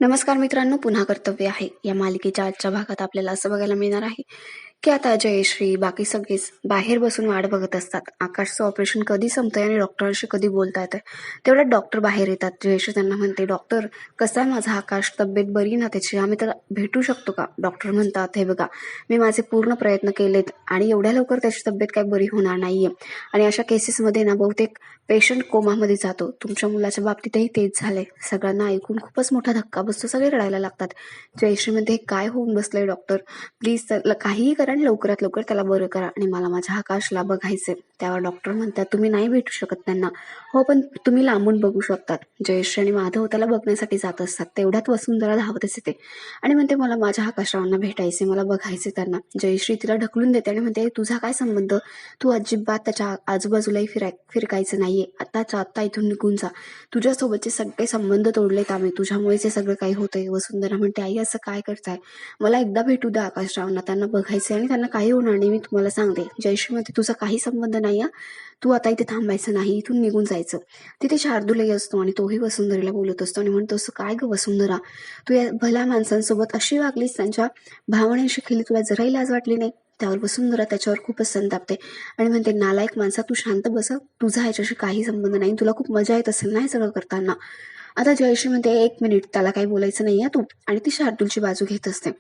नमस्कार मित्रांनो, पुन्हा कर्तव्य आहे या मालिकेच्या आजच्या भागात आपल्याला असं बघायला मिळणार आहे की आता जयश्री बाकी सगळेच बाहेर बसून वाट बघत असतात. आकाशचं ऑपरेशन कधी संपतंय आणि डॉक्टरांशी कधी बोलता येतंय. तेवढ्यात डॉक्टर बाहेर येतात. जयश्री त्यांना म्हणते, डॉक्टर कसा आहे माझा आकाश, तब्येत बरी ना त्याची, आम्ही त्याला भेटू शकतो का? डॉक्टर म्हणतात, हे बघा, मी माझे पूर्ण प्रयत्न केलेत आणि एवढ्या लवकर त्याची तब्येत काही बरी होणार नाहीये आणि अशा केसेसमध्ये ना बहुतेक पेशंट कोमामध्ये जातो. तुमच्या मुलाच्या बाबतीतही तेच झालंय. सगळ्यांना ऐकून खूपच मोठा धक्का बसतो. सगळे रडायला लागतात. जयश्री म्हणते, हे काय होऊन बसलंय डॉक्टर, प्लीज त्याला काहीही करा आणि लवकरात लवकर त्याला बरं करा आणि मला माझ्या आकाशला बघायचंय. त्यावर डॉक्टर म्हणतात, तुम्ही नाही भेटू शकत त्यांना. हो, पण तुम्ही लांबून बघू शकतात. जयश्री आणि माधव त्याला बघण्यासाठी जात असतात. तेवढ्यात वसुंधरा धावतच येते आणि म्हणते, मला माझ्या आकाशरावांना भेटायचे, मला बघायचे त्यांना. जयश्री तिला ढकलून देते आणि म्हणते, तुझा काय संबंध, तू अजिबात त्याच्या आजूबाजूलाही फिरकायचं नाहीये. आत्ताच्या आत्ता इथून निघून जा. तुझ्यासोबतचे सगळे संबंध तोडलेत आम्ही, तुझ्यामुळेच हे सगळं काही होतंय. वसुंधरा म्हणते, आई असं काय करताय, मला एकदा भेटू द्या आकाशरावांना, त्यांना बघायचे आणि त्यांना काही होणार नाही, मी तुम्हाला सांगते. जयश्री म्हणते, तुझा काही संबंध नाही, तू आता इथे थांबायचं नाही, इथून निघून जायचं. तिथे शार्दूलही असतो आणि तोही वसुंधरेला बोलत असतो आणि म्हणतो, असं काय ग वसुंधरा, तू या भल्या माणसांसोबत अशी वागलीस, त्यांच्या भावनेशी खेळली, तुला जराही लाज वाटली नाही? त्यावर वसुंधरा त्याच्यावर खूपच संतापते आणि म्हणते, नालायक माणसा, तू शांत बस. तुझा ह्याच्याशी काही संबंध नाही, तुला खूप मजा येत असेल ना हे सगळं करताना. आता जयश्री म्हणते, एक मिनिट, त्याला काही बोलायचं नाहीये तू, आणि ती शार्दूलची बाजू घेत असते.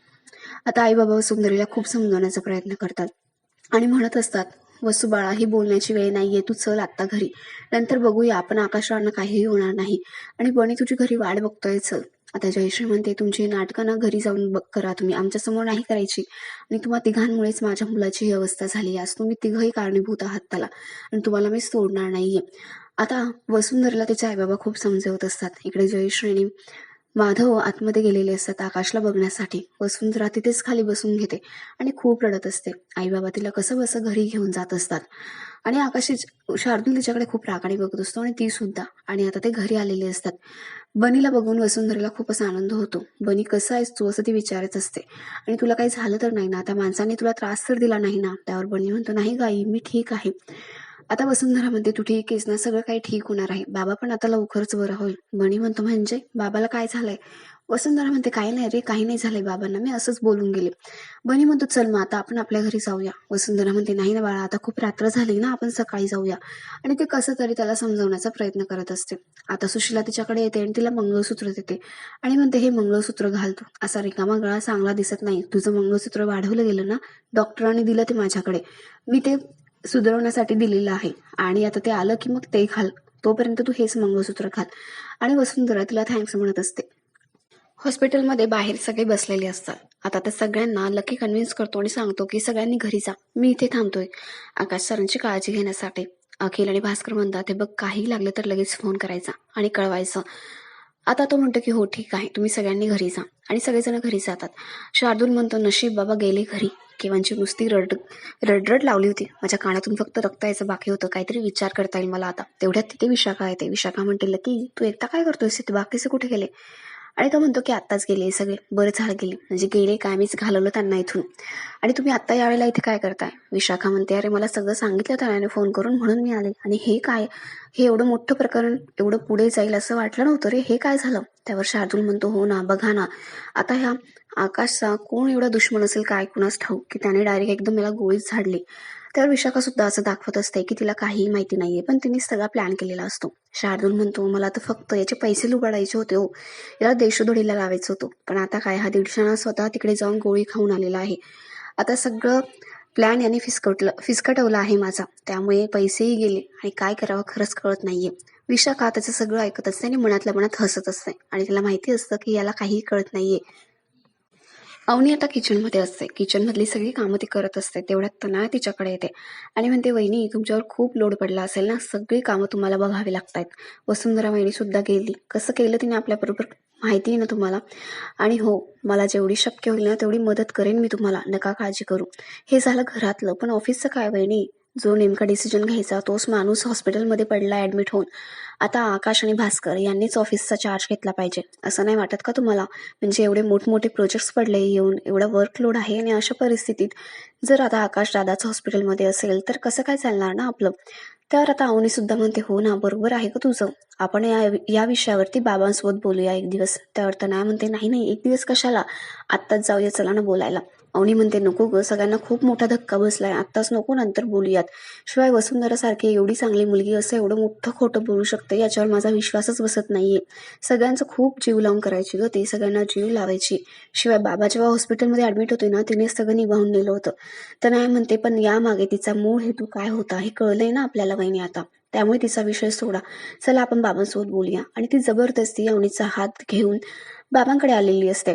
आता आई बाबा वसुंधरेला खूप समजवण्याचा प्रयत्न करतात आणि म्हणत असतात, वसू बाळा, ही बोलण्याची वेळ नाहीये, तू चल आत्ता घरी, नंतर बघूया आपण, आकाशरावांना काहीही होणार नाही आणि बनी तुझी घरी वाट बघतोय, चल. आता जयश्री म्हणते, तुमची नाटकं ना घरी जाऊन करा, तुम्ही आमच्या समोर नाही करायची, आणि तुम्हा तिघांमुळेच माझ्या मुलाची ही अवस्था झाली. आज तुम्ही तिघही कारणीभूत आहात त्याला, आणि तुम्हाला मी सोडणार नाहीये. आता वसुंधरेला तिचे आईबाबा खूप समजवत असतात. इकडे जयश्री आणि माधव आतमध्ये गेलेले असतात आकाशला बघण्यासाठी. वसुंधरा तिथेच खाली बसून घेते आणि खूप रडत असते. आई बाबा तिला कसं बसं घरी घेऊन जात असतात आणि आकाशी शार्दूल तिच्याकडे खूप रागाने बघत असतो आणि ती सुद्धा. आणि आता ते घरी आलेले असतात. बनीला बघून वसुंधरेला खूपच आनंद होतो. बनी, कसं आहेस तू, असं ती विचारत असते. आणि तुला काही झालं तर नाही ना, त्या माणसाने तुला त्रास तर दिला नाही ना? त्यावर बनी म्हणतो, नाही गाई, मी ठीक आहे. आता वसुंधरा म्हणते, तू ठीक आहेस ना, सगळं काही ठीक होणार आहे, बाबा पण आता लवकरच बरं होईल. बनी म्हणतो, म्हणजे बाबाला काय झालंय? वसुंधरा म्हणते, काही नाही रे, काही नाही झालंय बाबांना, मी असंच बोलून गेले. बनी म्हणतो, चल मग आता आपण आपल्या घरी जाऊया. वसुंधरा म्हणते, नाही ना बाळा, आता खूप रात्र झाली ना, आपण सकाळी जाऊया. आणि ते कसं तरी त्याला समजवण्याचा प्रयत्न करत असते. आता सुशीला तिच्याकडे येते आणि तिला मंगळसूत्र देते आणि म्हणते, हे मंगळसूत्र घालतो, असा रिकामा गळा चांगला दिसत नाही, तुझं मंगळसूत्र वाढवलं गेलं ना, डॉक्टरांनी दिलं ते माझ्याकडे, मी ते सुधारवण्यासाठी दिलेलं आहे, आणि आता ते आलं की मग ते घाल, तोपर्यंत तू हेच मंगळसूत्र घाल. आणि वसुंधरा तिला थँक्स म्हणत असते. हॉस्पिटलमध्ये बाहेर सगळे बसलेले असतात. आता त्या सगळ्यांना लकी कन्व्हिन्स करतो आणि सांगतो की सगळ्यांनी घरी जा, मी इथे थांबतोय आकाश सरांची काळजी घेण्यासाठी. अखिल आणि भास्कर म्हणतात, हे बघ, काही लागलं तर लगेच फोन करायचा आणि कळवायचं. आता तो म्हणतो की हो ठीक आहे, तुम्ही सगळ्यांनी घरी जा, आणि सगळेजण घरी जातात. शार्दूल म्हणतो, नशीब बाबा गेले घरी, केव्हांची नुसती रडरड लावली होती, माझ्या कानातून फक्त रक्त यायचं बाकी होतं, काहीतरी विचार करता येईल मला आता. तेवढ्यात तिथे विशाखा येते. विशाखा म्हणते, लकी तू एकटा काय करतोयस तिथे, बाकीचे कुठे गेले? आणि तो म्हणतो की आत्ताच गेले सगळे, बरं झालं गेले, म्हणजे गेले काय, मीच घालवलं त्यांना इथून, आणि तुम्ही आत्ता यावेळेला इथे काय करताय? विशाखा म्हणते, अरे मला सगळं सांगितलं त्याने फोन करून, म्हणून मी आले, आणि हे काय, हे एवढं मोठं प्रकरण एवढं पुढे जाईल असं वाटलं नव्हतं रे, हे काय झालं? त्यावर शार्दूल म्हणतो, हो ना, बघा ना, आता ह्या आकाशचा कोण एवढा दुश्मन असेल काय कुणास ठाऊक, की त्याने डायरेक्ट एकदम मला गोळीच झाडली. त्यावर विशाखा सुद्धा असं दाखवत असते की तिला काहीही माहिती नाहीये, पण तिने सगळा प्लॅन केलेला असतो. शार्दूल म्हणतो, मला तर फक्त याचे पैसे लुबाडायचे होते हो, याला देशोधडीला लावायचं होतं, पण आता काय, हा दीडशाना स्वतः तिकडे जाऊन गोळी खाऊन आलेला आहे. आता सगळं प्लॅन याने फिसकटवला आहे माझा, त्यामुळे पैसेही गेले आणि काय करावं खरंच कळत नाहीये. विशाखा त्याचं सगळं ऐकत असते आणि मनातल्या मनात हसत असते, आणि तिला माहिती असतं की याला काही कळत नाहीये. अवनी आता किचनमध्ये असते. किचनमधली सगळी कामं ती करत असते. तेवढ्यात तना तिच्याकडे येते आणि म्हणते, वहिनी, तुमच्यावर खूप लोड पडला असेल ना, सगळी कामं तुम्हाला बघावी लागतायत. वसुंधरा वहिनी सुद्धा गेली, कसं केलं तिने आपल्याबरोबर माहिती आहे ना तुम्हाला, आणि हो, मला जेवढी शक्य होईल ना तेवढी मदत करेन मी तुम्हाला, नका काळजी करू. हे झालं घरातलं, पण ऑफिसचं काय वहिनी? जो नेमका डिसिजन घ्यायचा तोच माणूस हॉस्पिटलमध्ये पडला ॲडमिट होऊन. आता आकाश आणि भास्कर यांनीच ऑफिसचा चार्ज घेतला पाहिजे, असं नाही वाटत का तुम्हाला? म्हणजे एवढे मोठमोठे प्रोजेक्ट्स पडले येऊन, एवढा वर्कलोड आहे आणि अशा परिस्थितीत जर आता आकाश दादाच हॉस्पिटलमध्ये असेल तर कसं काय चालणार ना आपलं? तर आता अवनी सुद्धा म्हणते, हो ना, बरोबर आहे का तुझं? आपण या विषयावरती बाबांसोबत बोलूया एक दिवस. त्यावर तनया म्हणते, नाही नाही, एक दिवस कशाला, आत्ताच जाऊया, चला ना बोलायला. अवनी म्हणते, नको ग, सगळ्यांना खूप मोठा धक्का बसलाय, आत्ताच नको, नंतर बोलूयात. शिवाय वसुंधरा सारखी एवढी चांगली मुलगी असं एवढं मोठं खोटं बोलू शकते याच्यावर माझा विश्वासच बसत नाहीये. सगळ्यांचं खूप जीव लावून करायची ग ती, सगळ्यांना जीव लावायची. शिवाय बाबा जेव्हा हॉस्पिटलमध्ये ऍडमिट होते ना, तिने सगळं निभावून नेलं होतं. तर नाही म्हणते, पण यामागे तिचा मूळ हेतू काय होता हे कळलंय ना आपल्याला वहिनी आता. त्यामुळे तिचा विषय सोडा, चला आपण बाबांसोबत बोलूया. आणि ती जबरदस्ती अवनीचा हात घेऊन बाबांकडे आलेली असते.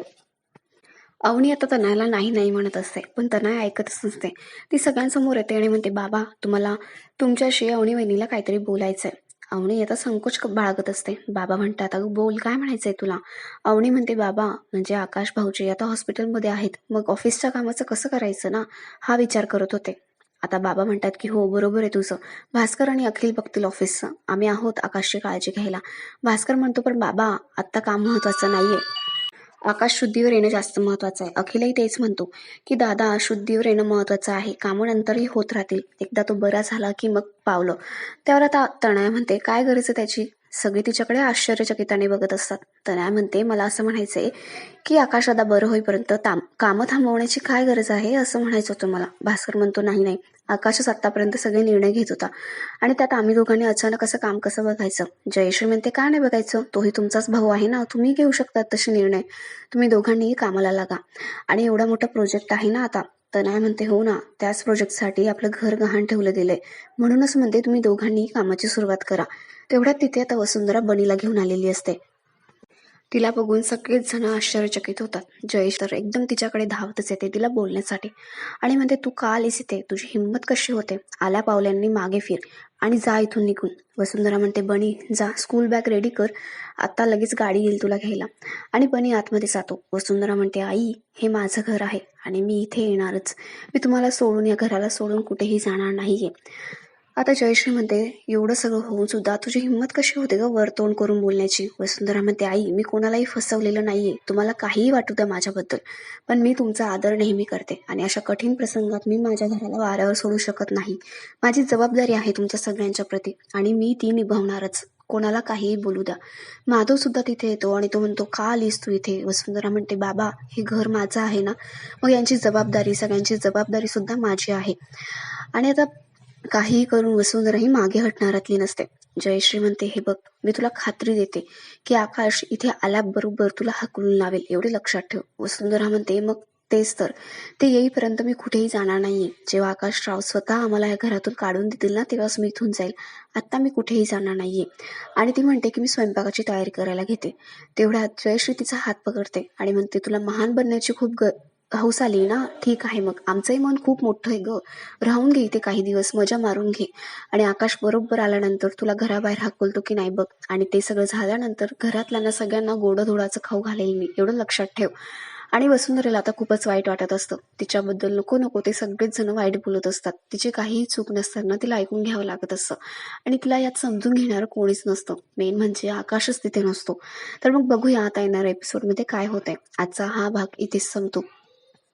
अवनी आता तनयाला नाही नाही म्हणत असते, पण तनया ऐकतच नसते. ती सगळ्यांसमोर येते आणि म्हणते, बाबा, तुम्हाला तुमच्याशी अवनी वहिनीला काहीतरी बोलायचंय. अवनी आता संकोच बाळगत असते. बाबा म्हणतात, अगं बोल, काय म्हणायचंय तुला? अवनी म्हणते, बाबा, म्हणजे आकाश भाऊजी आता हॉस्पिटलमध्ये आहेत, मग ऑफिसच्या कामाचं कसं करायचं ना, हा विचार करत होते. आता बाबा म्हणतात की हो, बरोबर आहे तुझं. भास्कर आणि अखिल बघतील ऑफिसचं, आम्ही आहोत आकाशची काळजी घ्यायला. भास्कर म्हणतो, पण बाबा, आत्ता काम महत्वाचं नाहीये, आकाश शुद्धीवर येणं जास्त महत्वाचं आहे. अखिलही तेच म्हणतो की दादा, शुद्धीवर येणं महत्वाचं आहे, कामं नंतरही होत राहतील, एकदा तो बरा झाला की मग पावलं. त्यावर आता तनया म्हणते, काय गरज आहे त्याची? सगळे तिच्याकडे आश्चर्यचकिताने बघत असतात. तनया म्हणते, मला असं म्हणायचंय की आकाश दादा बरं होईपर्यंत कामं थांबवण्याची काय गरज आहे असं म्हणायचं होतं मला. भास्कर म्हणतो, नाही नाही, आकाशच आतापर्यंत सगळे निर्णय घेत होता आणि त्यात आम्ही दोघांनी अचानक असं काम कसं बघायचं? जयश्री म्हणते, का नाही बघायचं, तोही तुमचाच भाऊ आहे ना, तुम्ही घेऊ शकतात तसे निर्णय, तुम्ही दोघांनीही कामाला लागा. आणि एवढा मोठा प्रोजेक्ट आहे ना आता. तनया म्हणते, हो ना, त्याच प्रोजेक्टसाठी आपलं घर गहाण ठेवलं गेलंय, म्हणूनच म्हणते तुम्ही दोघांनी कामाची सुरुवात करा. तेवढ्यात तिथे आता वसुंधरा बनीला घेऊन आलेली असते. तिला बघून सगळेच जण आश्चर्यचकित होतात. जयेश तर एकदम तिच्याकडे धावतच येते तिला बोलण्यासाठी आणि म्हणते, तू का आलीस इथे? तुझी हिंमत कशी होते? आल्या पावल्यांनी मागे फिर आणि जा इथून निघून. वसुंधरा म्हणते, बनी, जा स्कूल बॅग रेडी कर, आता लगेच गाडी येईल तुला घ्यायला. आणि बनी आतमध्ये जातो. वसुंधरा म्हणते, आई, हे माझं घर आहे आणि मी इथे येणारच, मी तुम्हाला सोडून, या घराला सोडून कुठेही जाणार नाहीये. आता जयश्री म्हणते, एवढं सगळं होऊन सुद्धा तुझी हिंमत कशी होते ग वर तोंड करून बोलण्याची? वसुंधरा म्हणते, आई, मी कोणालाही फसवलेलं नाहीये, तुम्हाला काहीही वाटू द्या माझ्याबद्दल, पण मी तुमचा आदर नेहमी करते आणि अशा कठीण प्रसंगात मी माझ्या घराला वाऱ्यावर सोडू शकत नाही. माझी जबाबदारी आहे तुमच्या सगळ्यांच्या प्रती आणि मी ती निभावणारच, कोणाला काहीही बोलू द्या. माधव सुद्धा तिथे येतो आणि तो म्हणतो, का आलीस तू इथे? वसुंधरा म्हणते, बाबा, हे घर माझं आहे ना, मग यांची जबाबदारी, सगळ्यांची जबाबदारी सुद्धा माझी आहे. आणि आता काहीही करून वसुंधराही मागे हटणारातली नसते. जयश्री म्हणते, हे बघ, मी तुला खात्री देते की आकाश इथे आल्याबरोबर तुला हाकलून लावेल, एवढे लक्षात ठेव. वसुंधरा म्हणते, मग तेच तर, ते येईपर्यंत मी कुठेही जाणार नाहीये. जेव्हा आकाशराव स्वतः आम्हाला या घरातून काढून देतील ना, तेव्हाच मी इथून जाईल, आता मी कुठेही जाणार नाहीये. आणि ती म्हणते की मी स्वयंपाकाची तयारी करायला घेते. तेवढ्यात जयश्री तिचा हात पकडते आणि म्हणते, तुला महान बनण्याची खूप हौस आली ना, ठीक आहे, मग आमचंही मन खूप मोठं आहे ग, राहून घे इथे काही दिवस, मजा मारून घे, आणि आकाश बरोबर आल्यानंतर तुला घराबाहेर हाकलतो की नाही बघ, आणि ते सगळं झाल्यानंतर घरातल्यांना सगळ्यांना गोडधोडाचं खाऊ घालेल मी, एवढं लक्षात ठेव. आणि वसुंधरेला आता खूपच वाईट वाटत असतं. तिच्याबद्दल नको नको ते सगळेच जण वाईट बोलत असतात. तिची काहीही चूक नसताना तिला ऐकून घ्यावं लागत असतं आणि तिला यात समजून घेणारं कोणीच नसतं. मेन म्हणजे आकाशच तिथे नसतो. तर मग बघूया आता येणाऱ्या एपिसोडमध्ये काय होतंय. आजचा हा भाग इथेच संपतो.